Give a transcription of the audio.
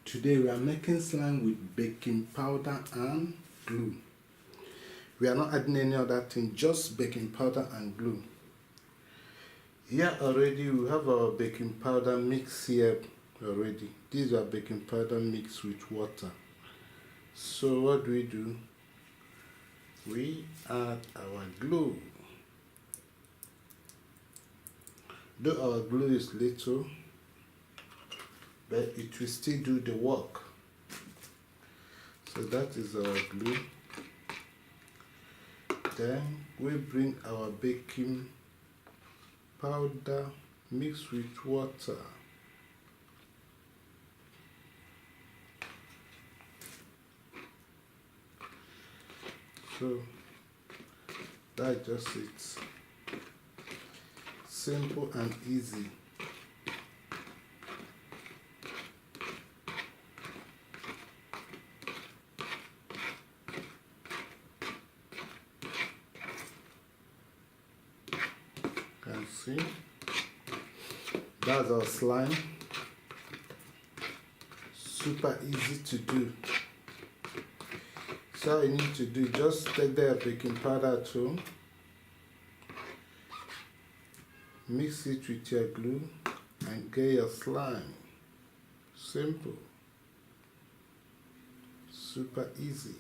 Today we are making slime with baking powder and glue. We are not adding any other thing, just baking powder and glue. Here already we have our baking powder mix here already. These are baking powder mixed with water. So what do? We add our glue. Though our glue is little, but it will still do the work. So that is our glue. Then we bring our baking powder mixed with water. So that's just it. Simple and easy. Can see that's our slime. Super easy to do. So all you need to do, just take the baking powder too, mix it with your glue and get your slime. Simple, super easy.